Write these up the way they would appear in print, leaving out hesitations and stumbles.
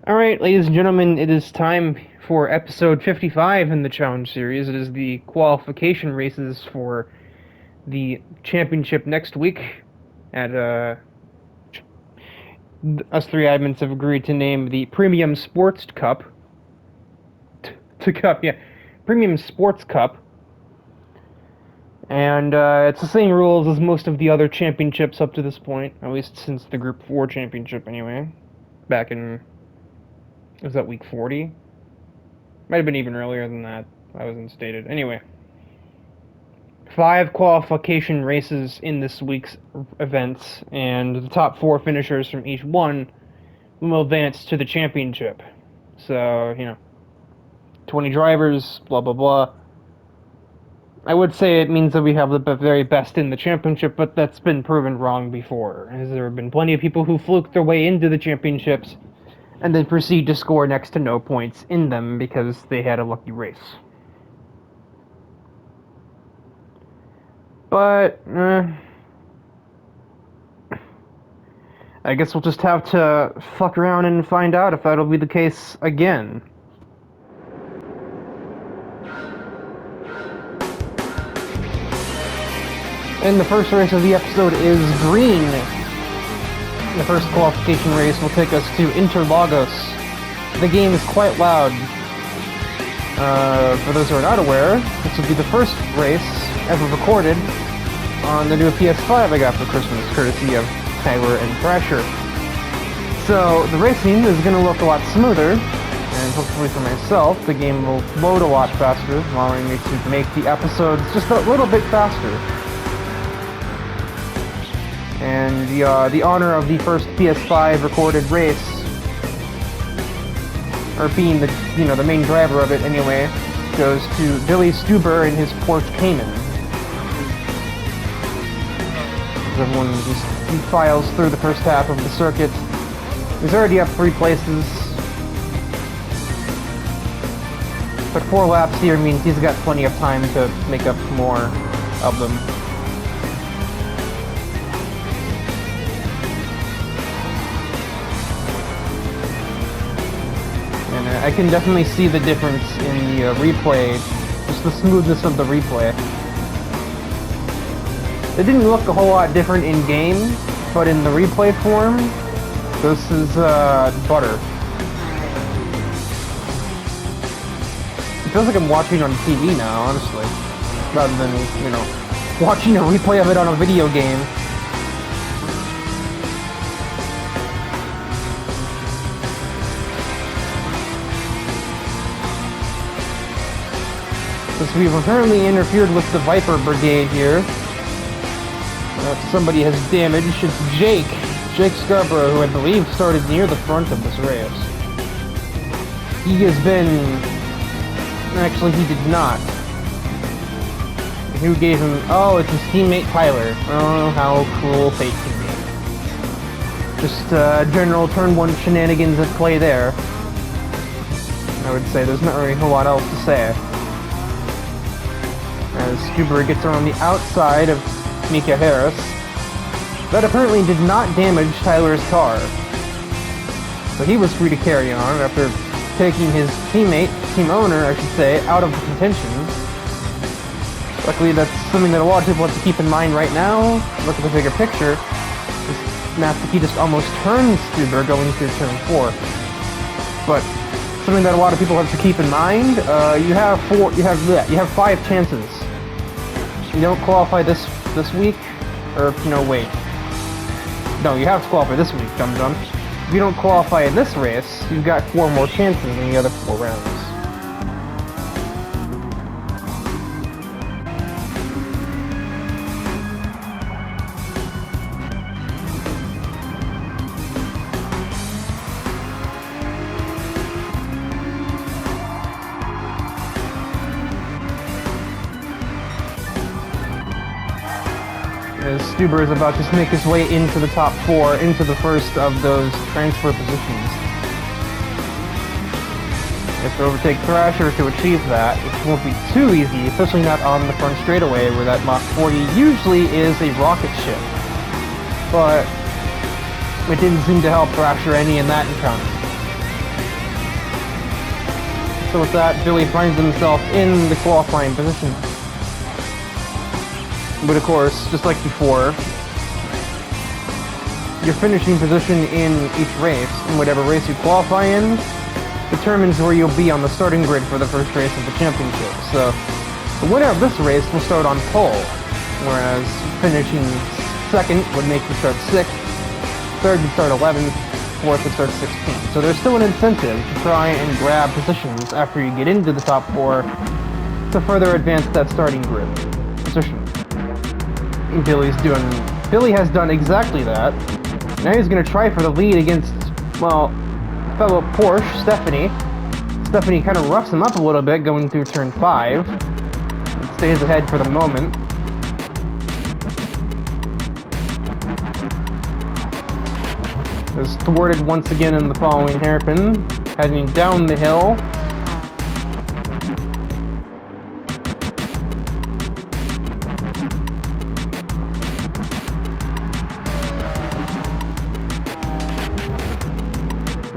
Alright, ladies and gentlemen, it is time for episode 55 in the challenge series. It is the qualification races for the championship next week at us three admins have agreed to name the Premium Sports Cup. Premium Sports Cup. And it's the same rules as most of the other championships up to this point, at least since the Group 4 championship anyway. Back in, was that week 40? Might have been even earlier than that. I was instated. Anyway, 5 qualification races in this week's events, and the top 4 finishers from each one will advance to the championship. So, 20 drivers, blah blah blah. I would say it means that we have the very best in the championship, but that's been proven wrong before, as there have been plenty of people who fluke their way into the championships and then proceed to score next to no points in them because they had a lucky race. But, I guess we'll just have to fuck around and find out if that'll be the case again. And the first race of the episode is green. The first qualification race will take us to Interlagos. The game is quite loud. For those who are not aware, this will be the first race ever recorded on the new PS5 I got for Christmas, courtesy of Tyler and Thrasher. So the racing is going to look a lot smoother, and hopefully for myself, the game will load a lot faster, allowing me to make the episodes just a little bit faster. And the honor of the first PS5 recorded race, or being the main driver of it anyway, goes to Billy Stuber in his Porsche Cayman. As everyone just files through the first half of the circuit. He's already up 3 places. But 4 laps here means he's got plenty of time to make up more of them. And I can definitely see the difference in the replay, just the smoothness of the replay. It didn't look a whole lot different in game, but in the replay form, this is butter. It feels like I'm watching on TV now, honestly, rather than, watching a replay of it on a video game. Since we've apparently interfered with the Viper Brigade here, somebody has damaged. It's Jake Scarborough, who I believe started near the front of this race. He has been... Actually, he did not. Who gave him... Oh, it's his teammate Tyler. Oh, how cruel fate can be. Just general turn 1 shenanigans at play there. I would say there's not really a whole lot else to say. As Stuber gets around the outside of Mika Harris. That apparently did not damage Tyler's car. So he was free to carry on after taking his teammate, team owner I should say, out of the contention. Luckily that's something that a lot of people have to keep in mind right now. Look at the bigger picture. Natsuki just almost turns Stuber going through turn 4. But something that a lot of people have to keep in mind, you have 5 chances. You don't qualify this week, or wait. No, you have to qualify this week, dum-dum. If you don't qualify in this race, you've got 4 more chances in the other 4 rounds. As Stuber is about to make his way into the top 4, into the first of those transfer positions. You have to overtake Thrasher to achieve that, which won't be too easy, especially not on the front straightaway where that Mach 40 usually is a rocket ship. But it didn't seem to help Thrasher any in that encounter. So with that, Billy finds himself in the qualifying position. But of course, just like before, your finishing position in each race, in whatever race you qualify in, determines where you'll be on the starting grid for the first race of the championship. So the winner of this race will start on pole, whereas finishing second would make you start 6th, third would start 11th, fourth would start 16th. So there's still an incentive to try and grab positions after you get into the top 4 to further advance that starting grid position. Billy has done exactly that. Now he's going to try for the lead against, well, fellow Porsche, Stephanie. Stephanie kind of roughs him up a little bit going through turn 5. It stays ahead for the moment. Is thwarted once again in the following hairpin, heading down the hill.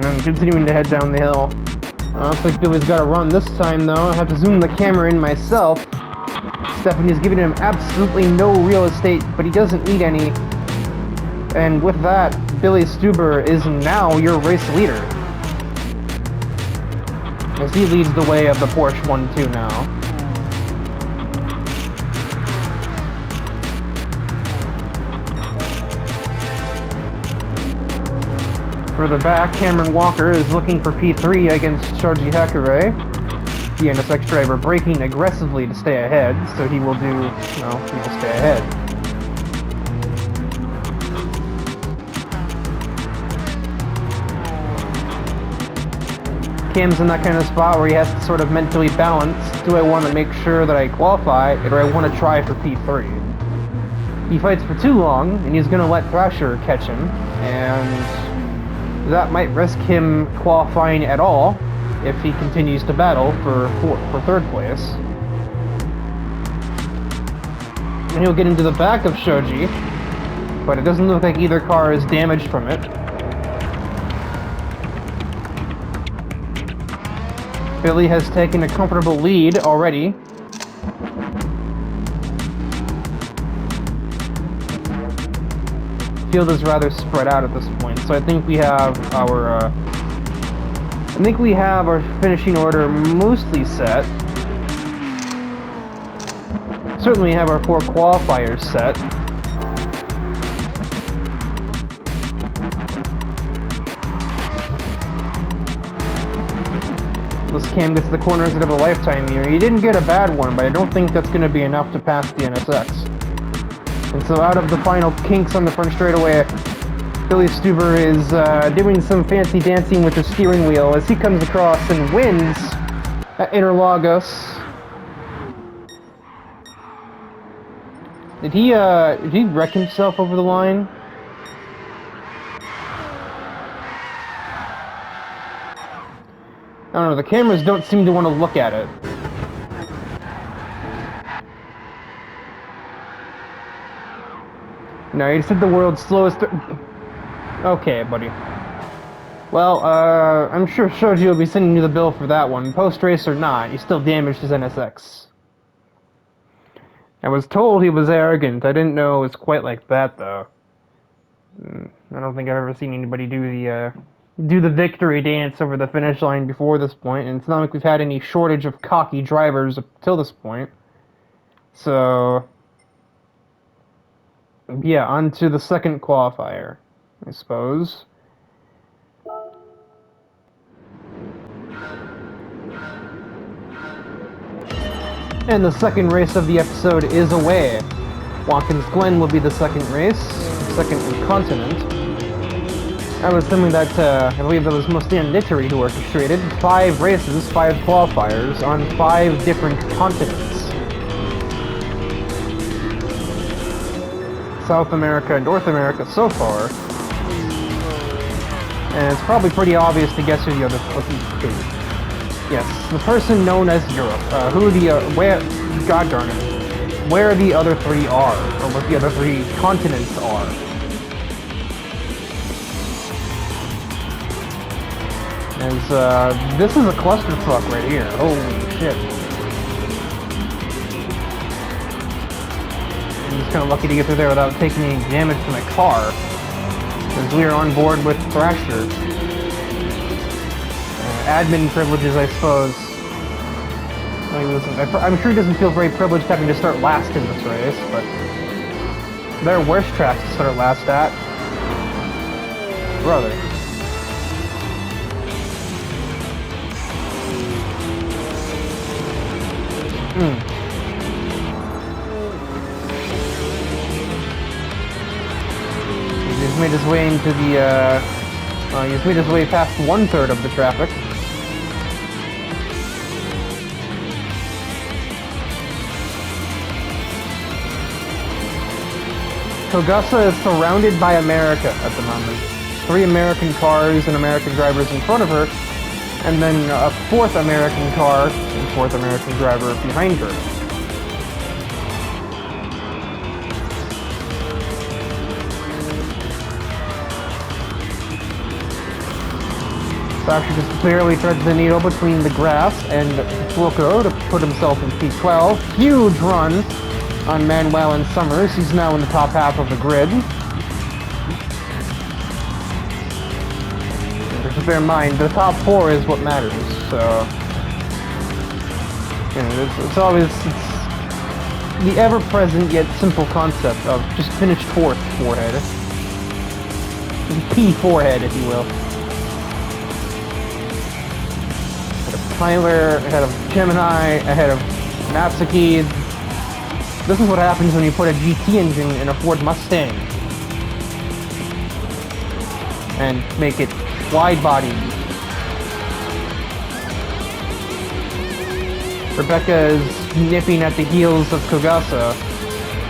And continuing to head down the hill. Looks like Billy's got a run this time though. I have to zoom the camera in myself. Stephanie's giving him absolutely no real estate, but he doesn't need any. And with that, Billy Stuber is now your race leader, as he leads the way of the Porsche 1-2 now. Further back, Cameron Walker is looking for P3 against Shoji Hakare. The NSX driver braking aggressively to stay ahead, so he will he will stay ahead. Cam's in that kind of spot where he has to sort of mentally balance. Do I want to make sure that I qualify, or do I want to try for P3? He fights for too long, and he's going to let Thrasher catch him, and that might risk him qualifying at all if he continues to battle for third place. And he'll get into the back of Shoji, but it doesn't look like either car is damaged from it. Billy has taken a comfortable lead already. Field is rather spread out at this point, so I think we have our finishing order mostly set. Certainly have our 4 qualifiers set. This Cam gets the corners of a lifetime here. He didn't get a bad one, but I don't think that's going to be enough to pass the NSX. And so out of the final kinks on the front straightaway, Billy Stuber is doing some fancy dancing with the steering wheel as he comes across and wins at Interlagos. Did he wreck himself over the line? I don't know, the cameras don't seem to want to look at it. No, you said the world's slowest... Okay, buddy. Well, I'm sure Shoji will be sending you the bill for that one. Post-race or not, he still damaged his NSX. I was told he was arrogant. I didn't know it was quite like that, though. I don't think I've ever seen anybody do the victory dance over the finish line before this point, and it's not like we've had any shortage of cocky drivers up till this point. So, yeah, on to the second qualifier, I suppose. And the second race of the episode is away. Watkins Glen will be the second race, second continent. That was something that, I believe that was mostly Nittery who orchestrated. 5 races, 5 qualifiers, on 5 different continents. South America and North America so far. And it's probably pretty obvious to guess who the other two. Yes, the person known as Europe. God darn it. Where the other 3 are, or what the other 3 continents are. As, this is a clusterfuck right here. Holy shit. I'm just kind of lucky to get through there without taking any damage to my car. Because we are on board with Thrasher. Admin privileges, I suppose. I'm sure he doesn't feel very privileged having to start last in this race, but there are worse tracks to start last at. Brother. He's made his way into the, he's made his way past 1/3 of the traffic. Kogusa is surrounded by America at the moment. 3 American cars and American drivers in front of her, and then a 4th American car and 4th American driver behind her. Thrasher just barely threads the needle between the grass and Fuoco to put himself in P12. Huge run on Manuel and Summers. He's now in the top half of the grid. Just bear in mind, the top 4 is what matters, so... You know, it's always... It's the ever-present yet simple concept of just finish 4th forehead. P4 if you will. Ahead of Tyler, ahead of Gemini, ahead of Natsuki. This is what happens when you put a GT engine in a Ford Mustang. And make it wide body. Rebecca is nipping at the heels of Kogusa,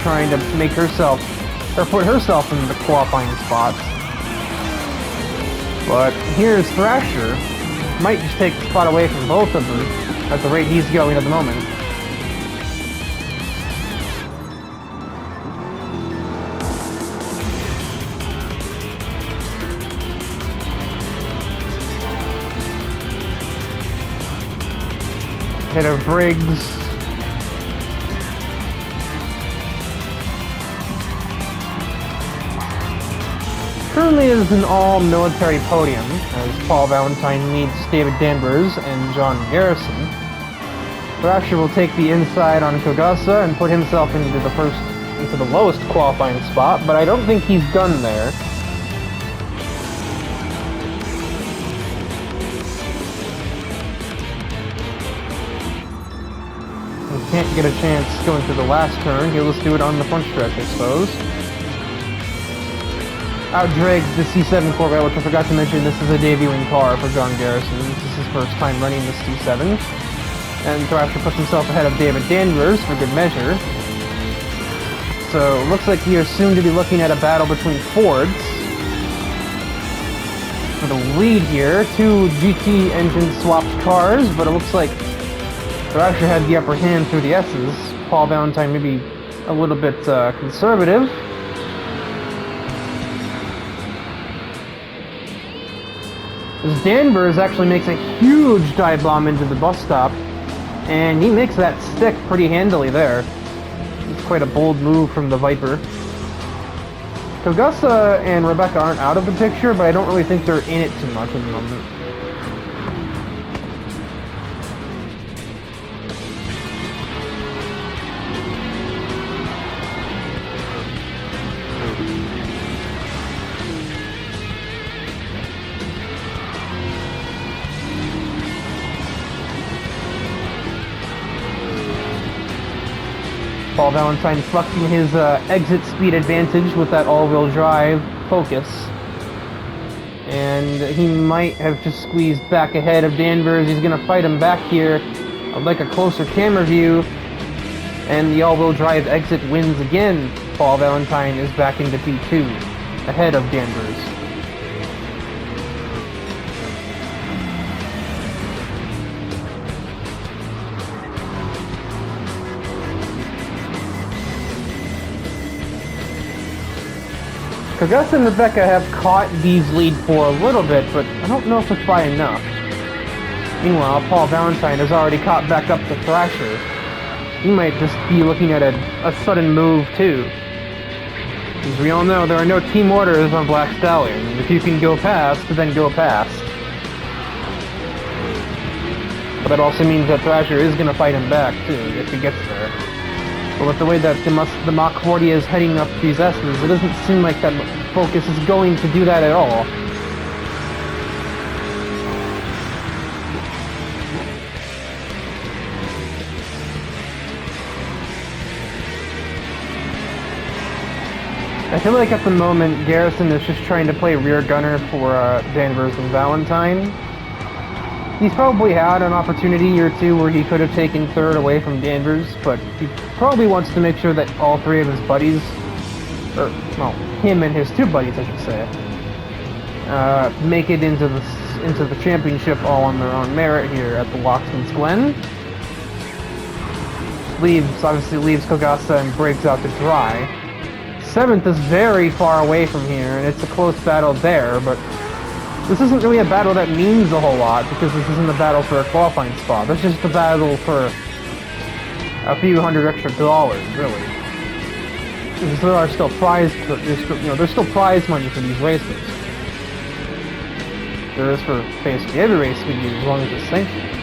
trying to make herself, or put herself in the qualifying spots. But here's Thrasher, might just take the spot away from both of them at the rate he's going at the moment. Ahead of Briggs. Currently it is an all-military podium, as Paul Valentine leads David Danvers and John Garrison. Thrasher will take the inside on Kogusa and put himself into the lowest qualifying spot, but I don't think he's done there. Can't get a chance going through the last turn. He'll just do it on the front stretch, I suppose. Outdrags the C7 Corvette, which I forgot to mention, this is a debuting car for John Garrison. This is his first time running the C7. And Thrasher puts himself ahead of David Danvers for good measure. So, it looks like we are soon to be looking at a battle between Fords for the lead here. 2 GT engine swapped cars, but it looks like Thrasher had the upper hand through the S's. Paul Valentine maybe a little bit conservative. As Danvers actually makes a huge dive bomb into the bus stop, and he makes that stick pretty handily there. It's quite a bold move from the Viper. Kogusa and Rebecca aren't out of the picture, but I don't really think they're in it too much at the moment. Paul Valentine flexing his exit speed advantage with that all-wheel drive Focus. And he might have just squeezed back ahead of Danvers. He's going to fight him back here. I'd like a closer camera view. And the all-wheel drive exit wins again. Paul Valentine is back into P2, ahead of Danvers. Kogusa and Rebecca have caught D's lead for a little bit, but I don't know if it's by enough. Meanwhile, Paul Valentine has already caught back up to Thrasher. He might just be looking at a sudden move, too. As we all know, there are no team orders on Black Stallion. If you can go past, then go past. But that also means that Thrasher is going to fight him back, too, if he gets there. But with the way that the Mach 40 is heading up these S's, it doesn't seem like that Focus is going to do that at all. I feel like at the moment, Garrison is just trying to play rear gunner for Danvers and Valentine. He's probably had an opportunity or two where he could have taken third away from Danvers, but he probably wants to make sure that all three of his buddies, or, well, him and his two buddies, I should say, make it into the championship all on their own merit here at the Locksmith's Glen. Obviously leaves Kogasa and breaks out to dry. 7th is very far away from here, and it's a close battle there, but this isn't really a battle that means a whole lot, because this isn't a battle for a qualifying spot. This is just a battle for a few $100 extra, really. Because there are still there's still prize money for these races. There is for basically every race we do, as long as it's sanctioned.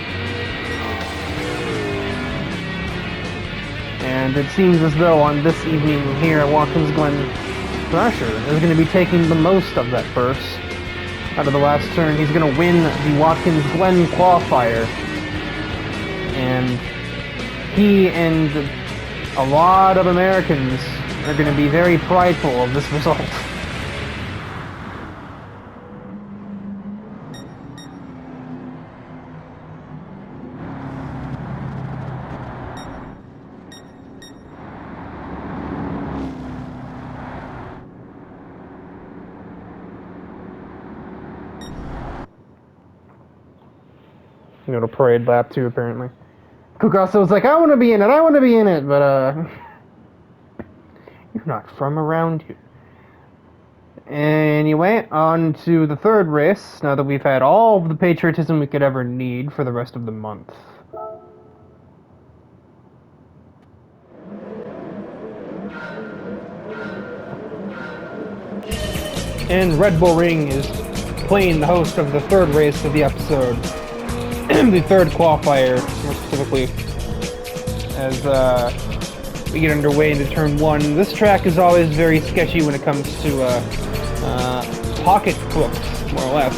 And it seems as though on this evening here at Watkins Glen, Thrasher is going to be taking the most of that purse. Out of the last turn, he's going to win the Watkins Glen qualifier. And he and a lot of Americans are going to be very prideful of this result. You know, the parade lap too, apparently. Kogasa was like, I want to be in it, but, you're not from around here. Anyway, on to the third race, now that we've had all of the patriotism we could ever need for the rest of the month. And Red Bull Ring is playing the host of the third race of the episode. The third qualifier, more specifically, as we get underway into turn 1. This track is always very sketchy when it comes to pocket books, more or less.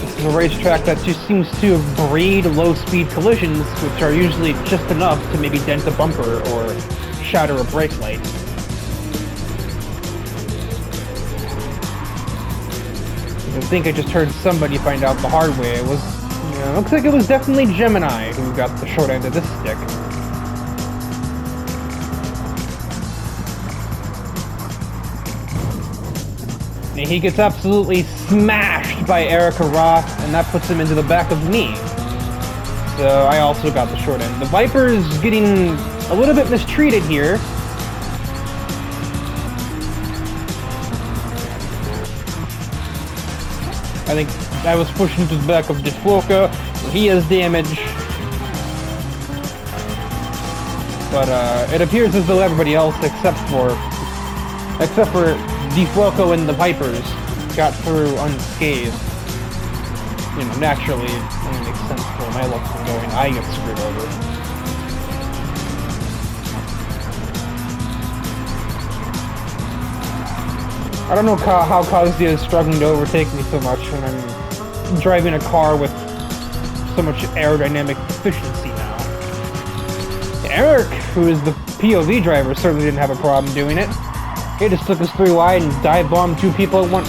This is a racetrack that just seems to breed low-speed collisions, which are usually just enough to maybe dent a bumper or shatter a brake light. I think I just heard somebody find out the hard way. It was, looks like it was definitely Gemini who got the short end of this stick. And he gets absolutely smashed by Erica Roth, and that puts him into the back of me. So I also got the short end. The Viper's getting a little bit mistreated here. I think I was pushed into the back of Defuoco. He has damage. But it appears as though everybody else except for Defuoco and the Vipers got through unscathed. You know, naturally, it only makes sense for my luck from going, I get screwed over. I don't know how Kazuya is struggling to overtake me so much when I'm driving a car with so much aerodynamic efficiency now. Eric, who is the POV driver, certainly didn't have a problem doing it. He just took us 3 wide and dive bombed 2 people at once.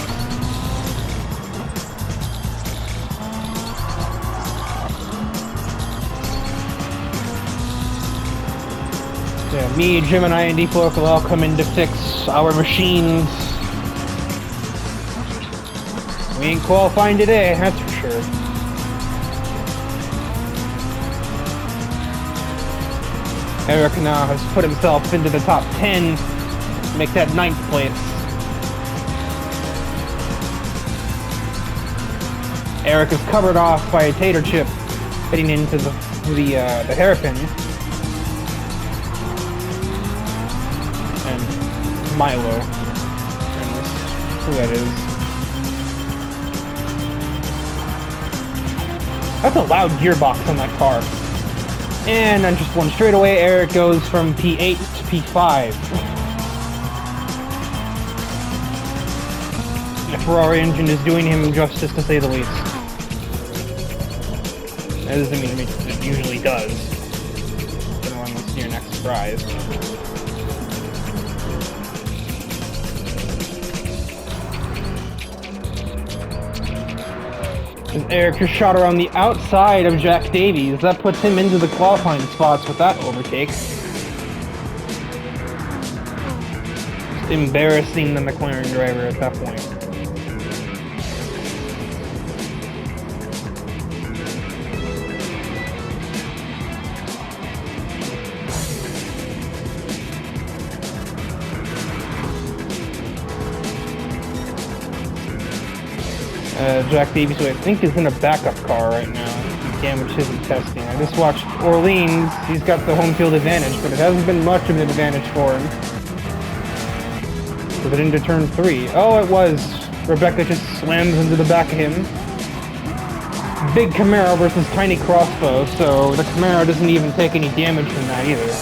Yeah, me, Gemini, and Defuoco will all come in to fix our machines. We ain't qualifying today, that's for sure. Eric now has put himself into the top 10, make that 9th place. Eric is covered off by a tater chip heading into the hairpin. And Milo. And who that is. That's a loud gearbox on that car. And on just one straightaway, Eric goes from P8 to P5. The Ferrari engine is doing him justice, to say the least. That doesn't mean it usually does. Gonna run this to your next surprise. As Eric just shot around the outside of Jack Davies, that puts him into the qualifying spots with that overtake. Just embarrassing the McLaren driver at that point. Jack Davies, who I think is in a backup car right now. He damaged his in testing. I just watched Orleans. He's got the home field advantage, but it hasn't been much of an advantage for him. So it into turn 3. Oh, it was. Rebecca just slams into the back of him. Big Camaro versus tiny crossbow, so the Camaro doesn't even take any damage from that either.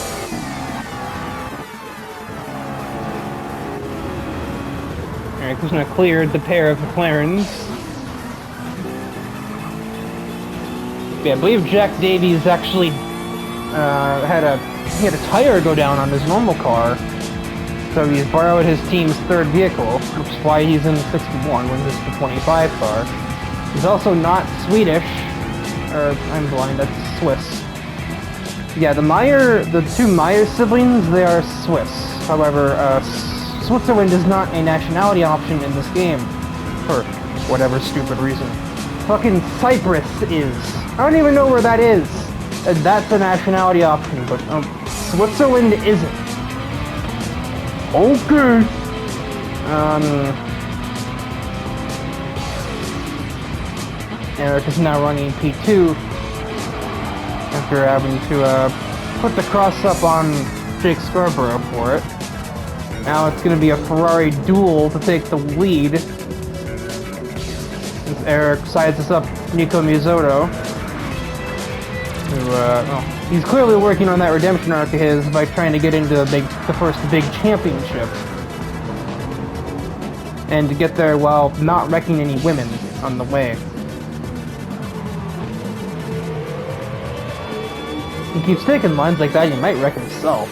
Alright, Kuzma cleared the pair of McLarens. Yeah, I believe Jack Davies actually had a tire go down on his normal car, so he's borrowed his team's third vehicle, which is why he's in the 61 when this is the 25 car. He's also not Swedish, or I'm blind, that's Swiss. Yeah, the two Meyer siblings, they are Swiss. However, Switzerland is not a nationality option in this game, for whatever stupid reason. Fucking Cyprus is. I don't even know where that is. That's a nationality option, but Switzerland isn't. Okay. Eric is now running P2 after having to put the cross up on Jake Scarborough for it. Now it's going to be a Ferrari duel to take the lead. Since Eric sides us up Nico Mizzotto. Who, he's clearly working on that redemption arc of his by trying to get into the first big championship. And to get there while not wrecking any women on the way. He keeps taking lines like that, he might wreck himself.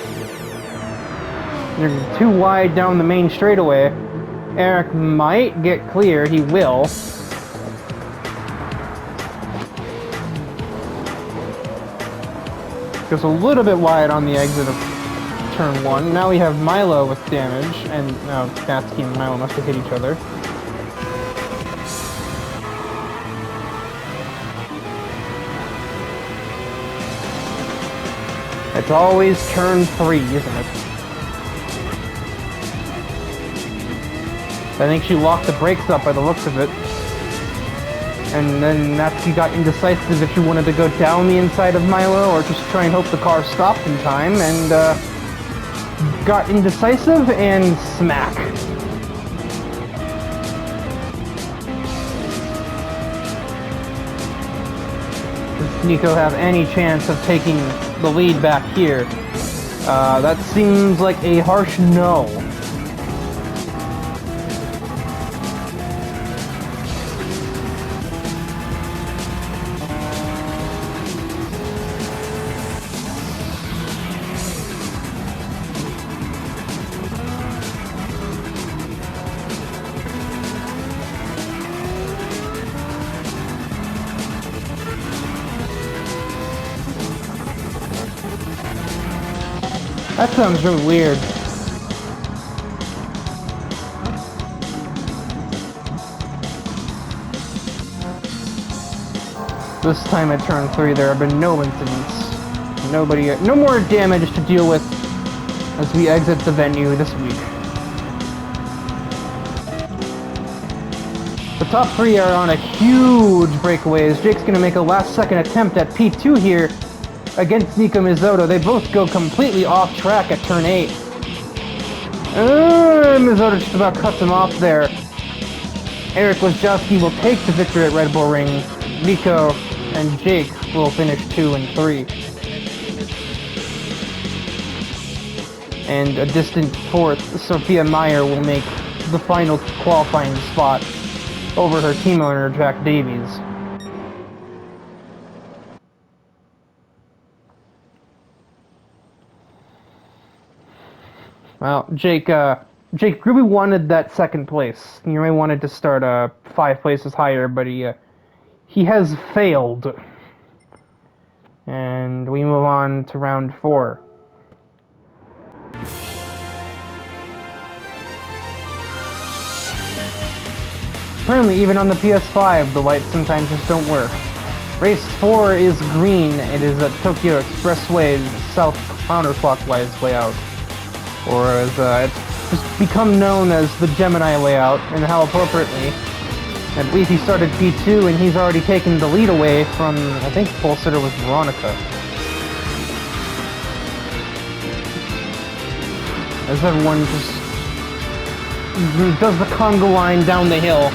You're too wide down the main straightaway. Eric might get clear, he will. Goes a little bit wide on the exit of turn 1. Now we have Milo with damage, and now Natsuki and Milo must have hit each other. It's always turn 3, isn't it? I think she locked the brakes up by the looks of it. And then Natsuki got indecisive if she wanted to go down the inside of Milo or just try and hope the car stopped in time, and got indecisive and smack. Does Nico have any chance of taking the lead back here? That seems like a harsh no. That sounds really weird. This time at turn 3 there have been no incidents. No more damage to deal with as we exit the venue this week. The top three are on a huge breakaway as Jake's going to make a last-second attempt at P2 here against Nico Mizzoto. They both go completely off track at turn 8. Mizzoto just about cuts him off there. Eric Wojciechowski will take the victory at Red Bull Ring. Nico and Jake will finish 2 and 3. And a distant fourth, Sophia Meyer will make the final qualifying spot over her team owner, Jack Davies. Well, Jake really wanted that second place. He really wanted to start 5 places higher, but he has failed. And we move on to round 4. Apparently, even on the PS5, the lights sometimes just don't work. Race 4 is green. It is at Tokyo Expressway's south counterclockwise layout. Or as it's just become known as the Gemini layout, and how appropriately. I believe he started P2 and he's already taken the lead away from, I think, pole sitter was Veronica. As everyone just does the conga line down the hill.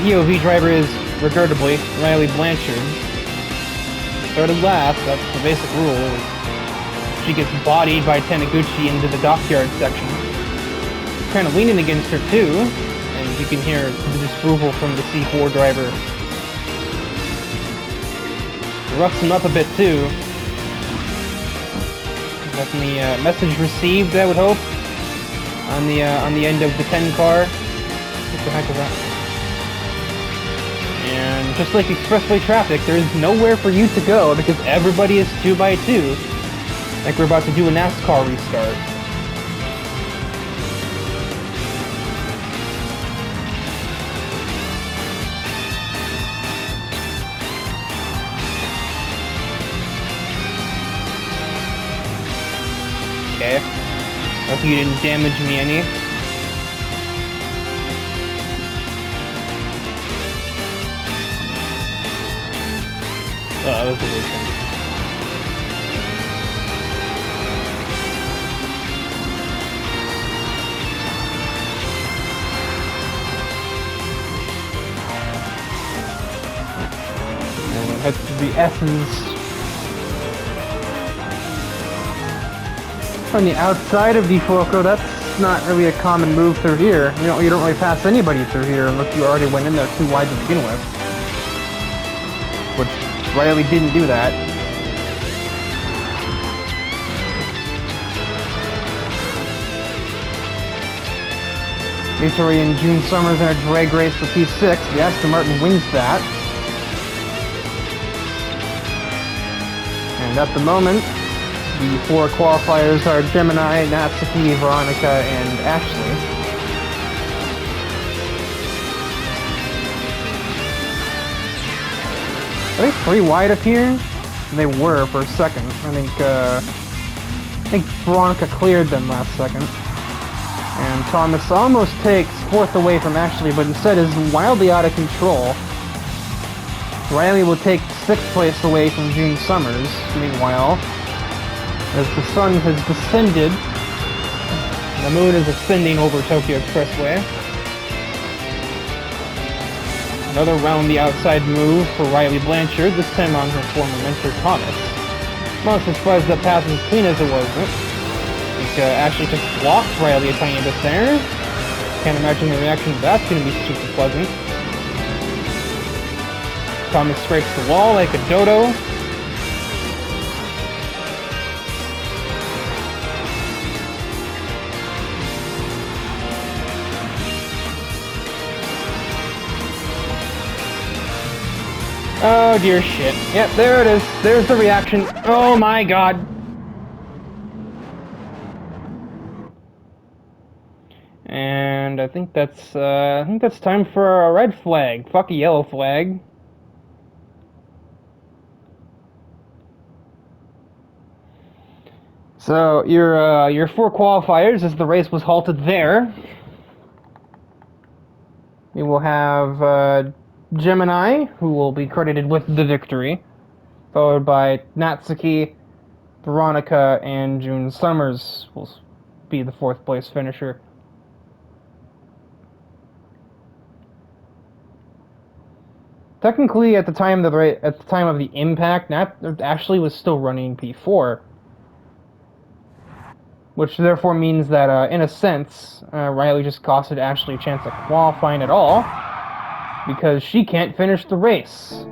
POV driver is, regrettably, Riley Blanchard. Started last, that's the basic rule. She gets bodied by Taniguchi into the dockyard section. Kind of leaning against her too, and you can hear the disapproval from the C4 driver. Roughs him up a bit too. That's the message received, I would hope, on the end of the 10 car. What the heck is that? And just like expressway traffic, there is nowhere for you to go because everybody is 2x2. Like we're about to do a NASCAR restart. Okay. Hope you didn't damage me any. Oh, that was a weird thing. Heads to the S's. On the outside of Defoco, that's not really a common move through here. You don't really pass anybody through here unless you already went in there too wide to begin with. Which Riley didn't do that. Victory in June Summers in a drag race for P6. The Aston Martin wins that. And at the moment, the 4 qualifiers are Gemini, Natsuki, Veronica, and Ashley. Are they 3 wide up here? They were for a second. I think Veronica cleared them last second. And Thomas almost takes 4th away from Ashley, but instead is wildly out of control. Riley will take 6th place away from June Summers, meanwhile, as the sun has descended. The moon is ascending over Tokyo Expressway. Another round the outside move for Riley Blanchard, this time on her former mentor Thomas. I'm not surprised that pass was as clean as it wasn't. I think Ashley just blocked Riley a tiny bit there. Can't imagine the reaction to that's going to be super pleasant. Thomas scrapes the wall like a dodo. Oh dear shit. Yep, there it is. There's the reaction. Oh my god. And I think that's time for a red flag. Fuck a yellow flag. So, your 4 qualifiers, as the race was halted there. We will have Gemini, who will be credited with the victory, followed by Natsuki, Veronica, and June Summers will be the fourth place finisher. Technically, at the time of the impact, Ashley was still running P4, which therefore means that, in a sense, Riley just costed Ashley a chance at qualifying at all, because she can't finish the race.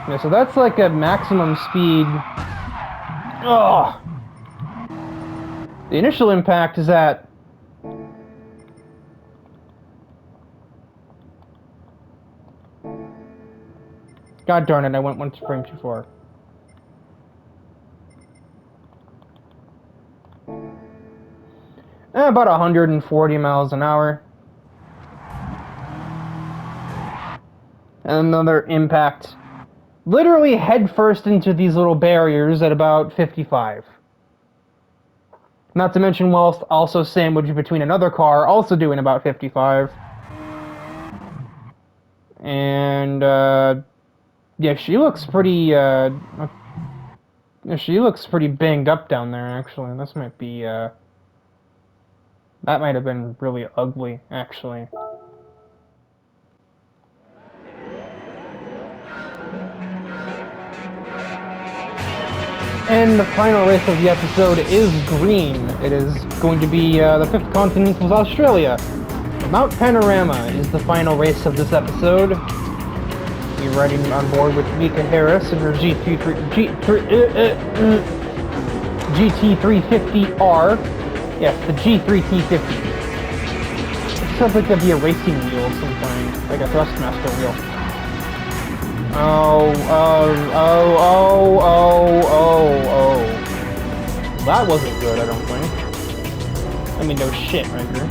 Yeah, so that's like a maximum speed. Ugh. The initial impact is at... God darn it, I went one frame too far. About 140 miles an hour. And another impact, literally headfirst into these little barriers at about 55. Not to mention, whilst also sandwiched between another car, also doing about 55. And, yeah, she looks pretty banged up down there, actually. This might be, that might have been really ugly, actually. And the final race of the episode is green. It is going to be the fifth continent of Australia. Mount Panorama is the final race of this episode. We're riding on board with Mika Harris and her GT350R. Yes, the G3T50. It sounds like that'd be a racing wheel of some kind, like a Thrustmaster wheel. Oh. That wasn't good, I don't think. I mean, no shit, Riker.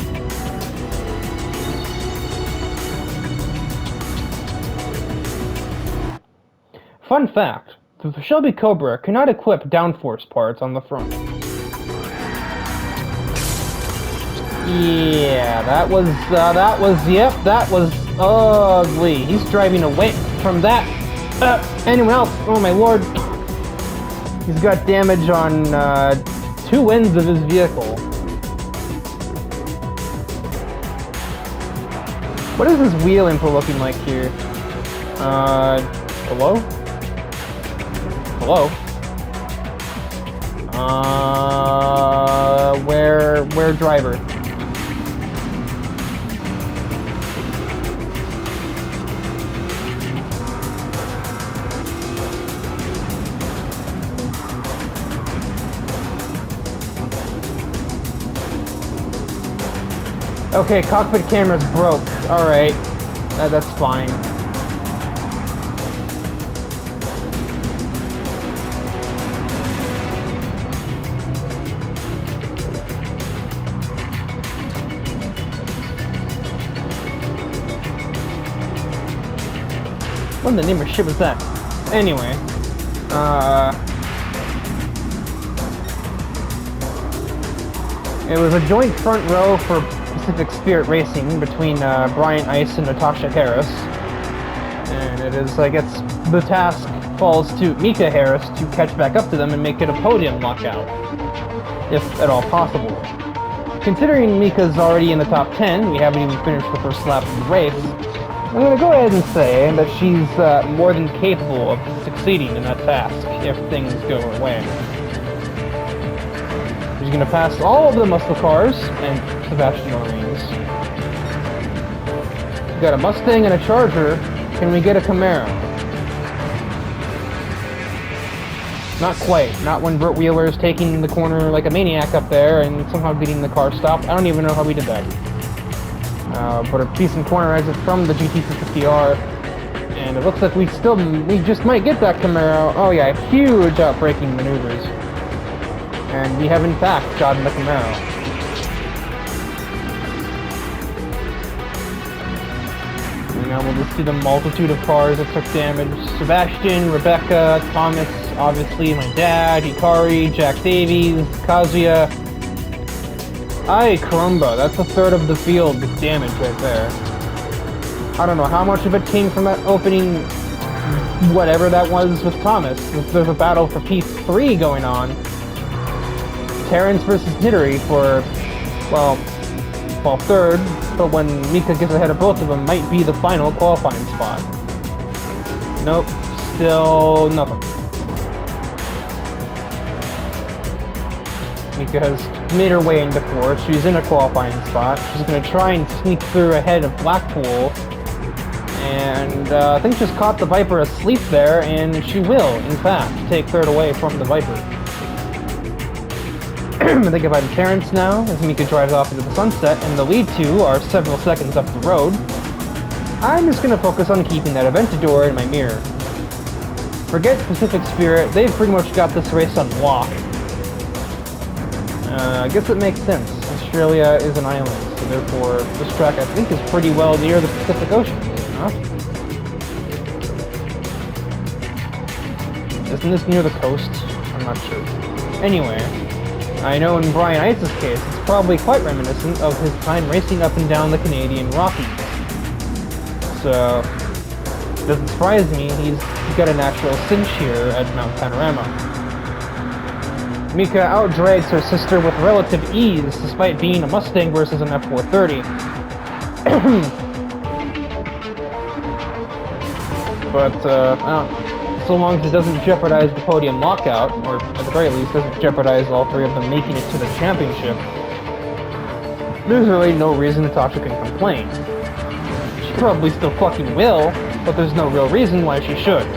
Fun fact, the Shelby Cobra cannot equip downforce parts on the front. Yeah, that was ugly. He's driving away from that. Anyone else? Oh my lord. He's got damage on, two ends of his vehicle. What is this wheel input looking like here? Hello? Hello? Where driver? Okay, cockpit camera's broke. Alright. That's fine. What in the name of shit was that? Anyway. It was a joint front row for Pacific Spirit Racing between Brian Ice and Natasha Harris. And it is, I guess, the task falls to Mika Harris to catch back up to them and make it a podium lockout, if at all possible. Considering Mika's already in the top 10, we haven't even finished the first lap of the race, I'm going to go ahead and say that she's more than capable of succeeding in that task if things go her way. She's going to pass all of the muscle cars and Sebastian Orleans. We've got a Mustang and a Charger. Can we get a Camaro? Not quite. Not when Burt Wheeler is taking the corner like a maniac up there and somehow getting the car stopped. I don't even know how we did that. But a decent corner exit from the GT350R. And it looks like we just might get that Camaro. Oh yeah, huge outbraking maneuvers. And we have in fact gotten the Camaro. And now we'll just see the multitude of cars that took damage. Sebastian, Rebecca, Thomas, obviously my dad, Hikari, Jack Davies, Kazuya. Ay, caramba, that's a third of the field with damage right there. I don't know how much of it came from that opening, whatever that was with Thomas. There's a battle for P3 going on. Terrence versus Nidori for, well, third, but when Mika gets ahead of both of them, might be the final qualifying spot. Nope, still nothing. Mika has made her way into fourth. She's in a qualifying spot. She's going to try and sneak through ahead of Blackpool. And I think just caught the Viper asleep there, and she will, in fact, take third away from the Viper. I think about Terrence now, as Mika drives off into the sunset, and the lead two are several seconds up the road. I'm just going to focus on keeping that Aventador in my mirror. Forget Pacific Spirit, they've pretty much got this race on lock. I guess it makes sense. Australia is an island, so therefore this track I think is pretty well near the Pacific Ocean, is it not? Isn't this near the coast? I'm not sure. Anyway, I know in Brian Ice's case, it's probably quite reminiscent of his time racing up and down the Canadian Rockies. So, doesn't surprise me, he's got a natural cinch here at Mount Panorama. Mika outdrags her sister with relative ease, despite being a Mustang versus an F430. But, so long as it doesn't jeopardize the podium lockout, or at the very least doesn't jeopardize all three of them making it to the championship, there's really no reason Natasha can complain. She probably still fucking will, but there's no real reason why she should.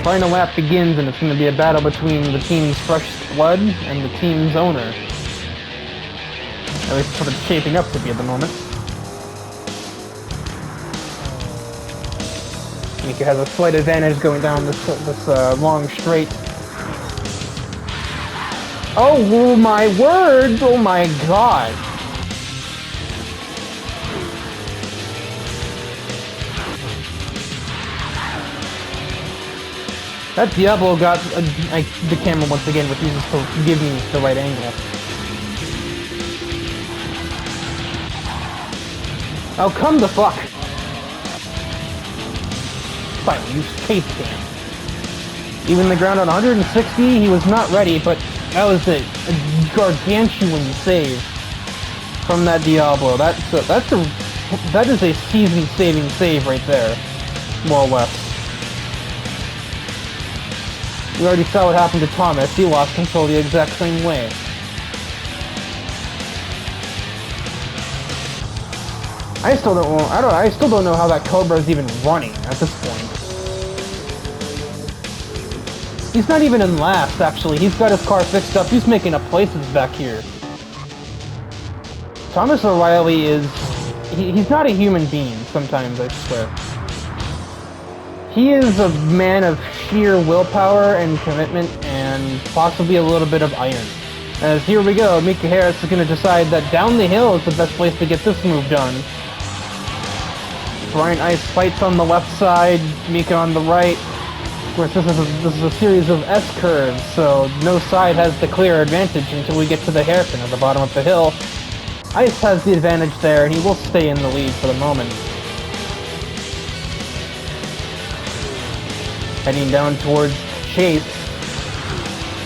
Final lap begins, and it's going to be a battle between the team's fresh blood and the team's owner. At least it's sort of shaping up to be at the moment. Mika has a slight advantage going down this long straight. Oh my word! Oh my god! That Diablo got... the camera once again refuses to give me the right angle. Oh, come the fuck! Fine, use tape cam. Even the ground on 160, he was not ready, but that was a gargantuan save from that Diablo. That is a season-saving save right there, more or less. We already saw what happened to Thomas. He lost control the exact same way. I still don't know how that Cobra is even running at this point. He's not even in last, actually. He's got his car fixed up. He's making up places back here. Thomas O'Reilly is... He's not a human being, sometimes, I swear. He is a man of sheer willpower and commitment, and possibly a little bit of iron. As here we go, Mika Harris is going to decide that down the hill is the best place to get this move done. Brian Ice fights on the left side, Mika on the right. Of course, this is a series of S-curves, so no side has the clear advantage until we get to the hairpin at the bottom of the hill. Ice has the advantage there, and he will stay in the lead for the moment. Heading down towards Chase.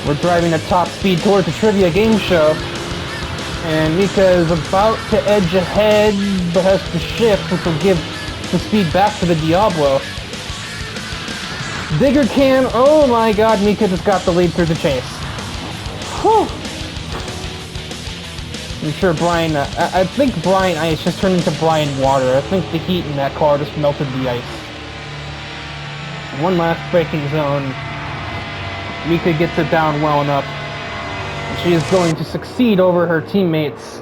We're driving at top speed towards the trivia game show. And Mika is about to edge ahead, but has to shift, which will give the speed back to the Diablo. Digger can, oh my god, Mika just got the lead through the chase. Whew. I'm sure Brian, I think Brian Ice just turned into Brian Water. I think the heat in that car just melted the ice. One last braking zone. Mika gets it down well enough. She is going to succeed over her teammates.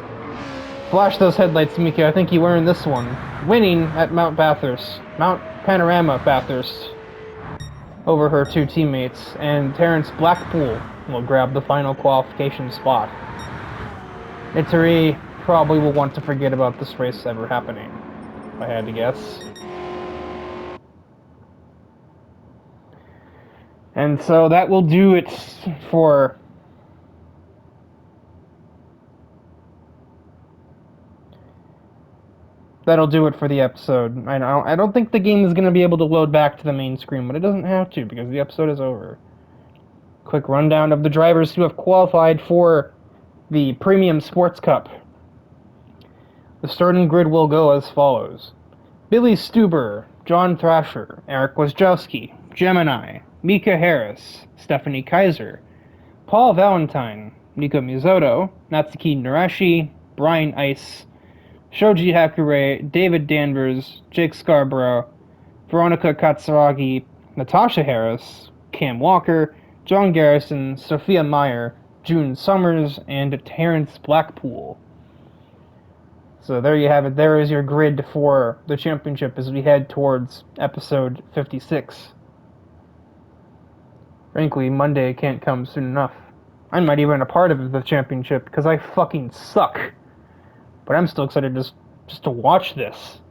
Flash those headlights, Mika. I think you earned this one. Winning at Mount Bathurst. Mount Panorama Bathurst. Over her two teammates. And Terrence Blackpool will grab the final qualification spot. Italy probably will want to forget about this race ever happening, if I had to guess. And so that will do it for the episode. I don't think the game is going to be able to load back to the main screen, but it doesn't have to because the episode is over. Quick rundown of the drivers who have qualified for the Premium Sports Cup. The starting grid will go as follows: Billy Stuber, John Thrasher, Eric Wojciechowski, Gemini, Mika Harris, Stephanie Kaiser, Paul Valentine, Nico Mizoto, Natsuki Narashi, Brian Ice, Shoji Hakure, David Danvers, Jake Scarborough, Veronica Katsuragi, Natasha Harris, Cam Walker, John Garrison, Sophia Meyer, June Summers, and Terrence Blackpool. So there you have it. There is your grid for the championship as we head towards episode 56. Frankly, Monday can't come soon enough. I'm not even a part of the championship because I fucking suck. But I'm still excited just to watch this.